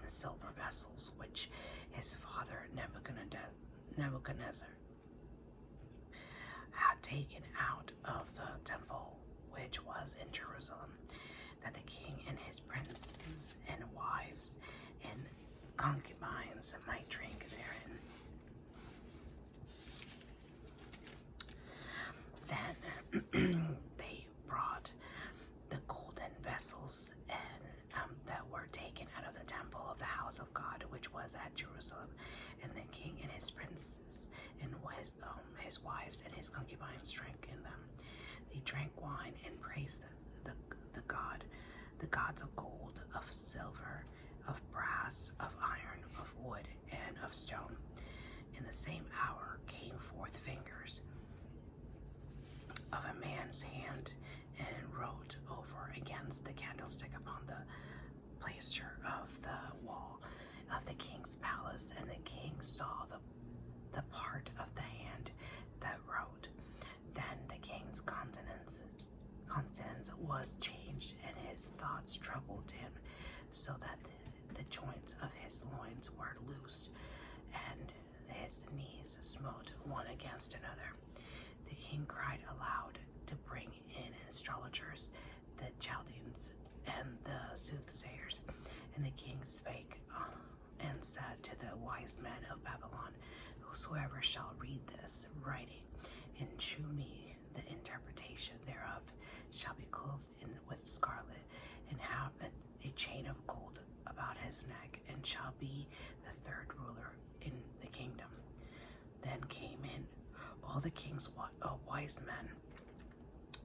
silver vessels which his father Nebuchadnezzar had taken out of the temple which was in Jerusalem, that the king and his princes and wives and concubines might drink therein. Then they brought the golden vessels and that were taken out of the temple of the house of God, which was at Jerusalem, and the king and his princes and his wives and his concubines drank in them. They drank wine and praised the gods of gold, of silver, of brass, of iron, of wood, and of stone. In the same hour came forth fingers of a man's hand and wrote over against the candlestick upon the plaster of the wall of the king's palace, and the king saw the part of the hand that wrote. Then the king's countenance was changed, and his thoughts troubled him, so that the joints of his loins were loosed, and his knees smote one against another. The king cried aloud to bring in astrologers, the Chaldeans, and the soothsayers. And the king spake and said to the wise men of Babylon, whosoever shall read this writing and shew me the interpretation thereof shall be clothed with scarlet, and have a chain of gold about his neck, and shall be the third ruler in the kingdom. Then came in all the king's wise men,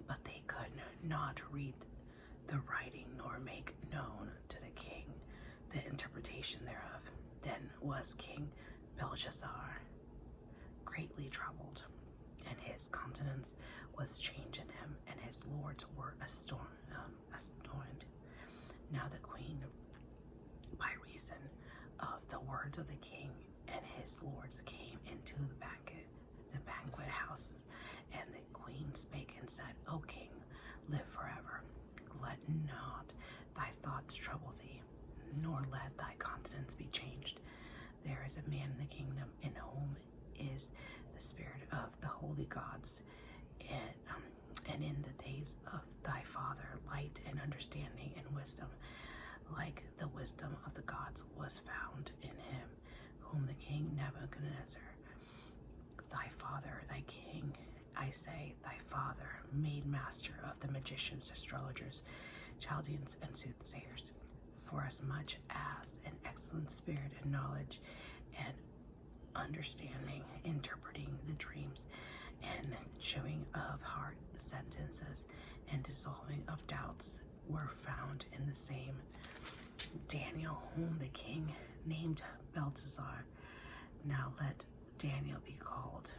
but they could not read the writing, nor make known to the king the interpretation thereof. Then was King Belshazzar greatly troubled, and his countenance was changed in him, and his lords were astonished. Now the queen, by reason of the words of the king and his lords, came into the banquet house, and the queen spake and said, O king, live forever. Let not thy thoughts trouble thee, nor let thy countenance be changed. There is a man in the kingdom in whom is the spirit of the holy gods, and in the days of thy father light and understanding and wisdom, like the wisdom of the gods, was found in him, whom the king Nebuchadnezzar, thy father, thy king, I say, thy father, made master of the magicians, astrologers, Chaldeans, and soothsayers, forasmuch as an excellent spirit and knowledge and understanding, interpreting the dreams, and showing of heart sentences, and dissolving of doubts were found in the same Daniel, whom the king named Belteshazzar. Now let Daniel be called,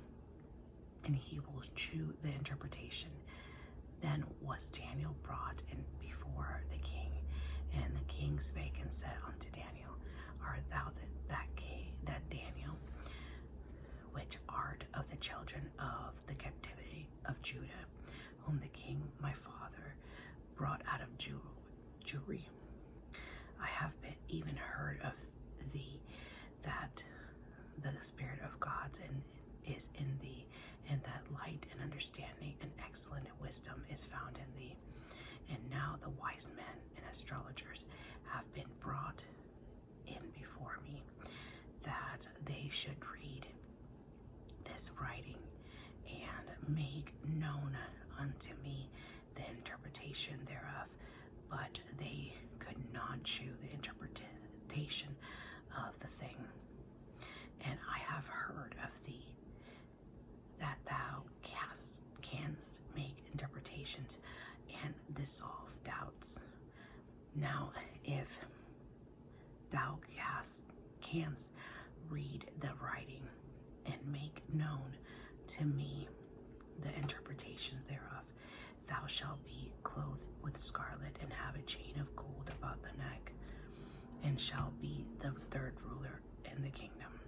and he will shew the interpretation. Then was Daniel brought in before the king, and the king spake and said unto Daniel, Art thou that Daniel, which art of the children of the captivity of Judah, whom the king my father brought out of Jewry? I have even heard of thee, that the spirit of God is in thee, and that light and understanding and excellent wisdom is found in thee. And now the wise men and astrologers have been brought in before me, that they should read this writing and make known unto me the interpretation thereof, but they could not shew the interpretation of the thing. And I have heard of thee, that thou canst make interpretations and dissolve doubts. Now if thou canst read the writing and make known to me the interpretations thereof, thou shalt be clothed with scarlet, and have a chain of gold about the neck, and shalt be the third ruler in the kingdom.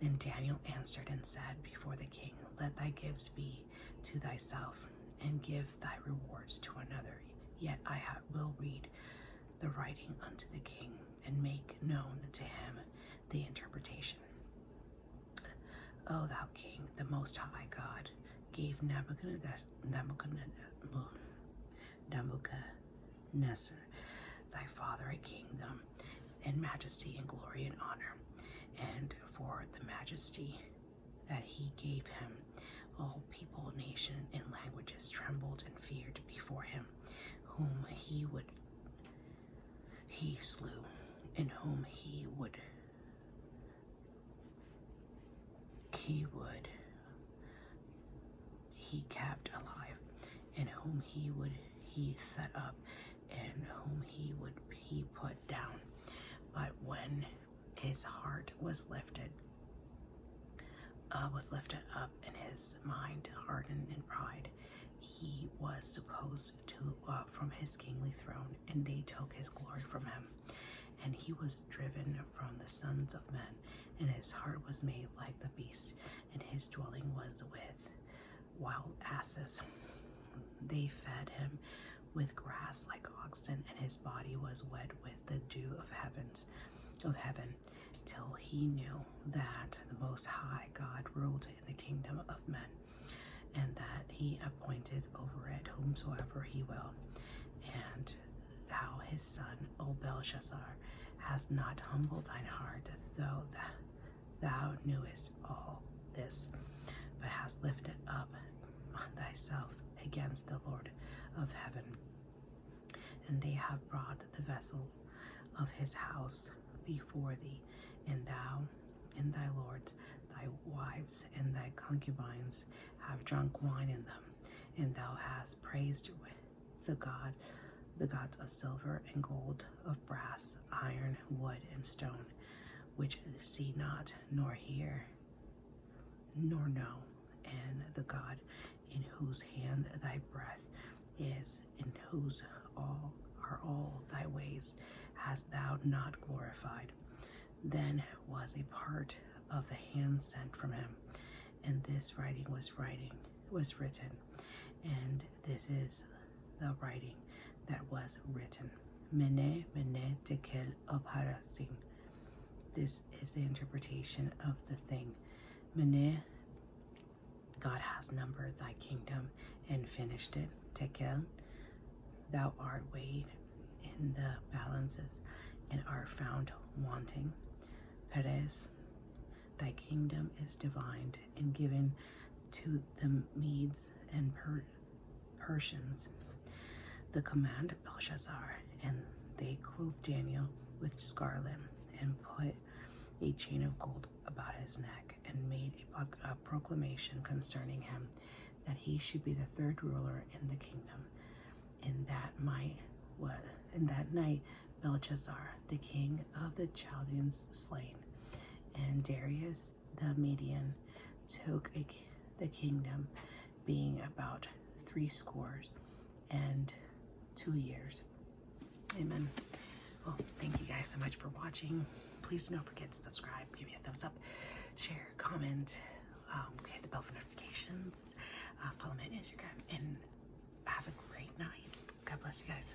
Then Daniel answered and said before the king, Let thy gifts be to thyself, and give thy rewards to another. Yet I will read the writing unto the king, and make known to him the interpretation. O thou king, the most high God, gave Nebuchadnezzar, thy father, a kingdom, and majesty, and glory, and honor. And for the majesty that he gave him, all people, nation, and languages trembled and feared before him, whom he slew, and whom he kept alive, and whom he set up, and whom he put down. But when his heart was lifted up, and his mind hardened in pride, he was supposed to from his kingly throne, and they took his glory from him. And he was driven from the sons of men, and his heart was made like the beast, and his dwelling was with wild asses. They fed him with grass like oxen, and his body was wet with the dew of heaven, till he knew that the Most High God ruled in the kingdom of men, and that he appointed over it whomsoever he will. And thou, his son, O Belshazzar, hast not humbled thine heart, though thou knewest all this, but hast lifted up thyself against the Lord of heaven. And they have brought the vessels of his house before thee, and thou and thy lords, thy wives, and thy concubines have drunk wine in them, and thou hast praised the gods of silver and gold, of brass, iron, wood, and stone, which see not, nor hear, nor know, and the God in whose hand thy breath is, in whose are all thy ways, hast thou not glorified. Then was a part of the hand sent from him, and this writing was written, and this is the writing that was written. Mene, mene, tekel, upharsin. This is the interpretation of the thing. Mene, God has numbered thy kingdom and finished it. Tekel, thou art weighed in the balances and art found wanting. Peres, thy kingdom is divined and given to the Medes and Persians. The command of Belshazzar, and they clothed Daniel with scarlet, and put a chain of gold about his neck, and made a proclamation concerning him, that he should be the third ruler in the kingdom. In that night Belshazzar, the king of the Chaldeans, slain, and Darius the Median took the kingdom, being about 62 years. Amen. Well, thank you guys so much for watching. Please don't forget to subscribe, give me a thumbs up, share, comment, hit the bell for notifications, follow me on Instagram, and have a great night. God bless you guys.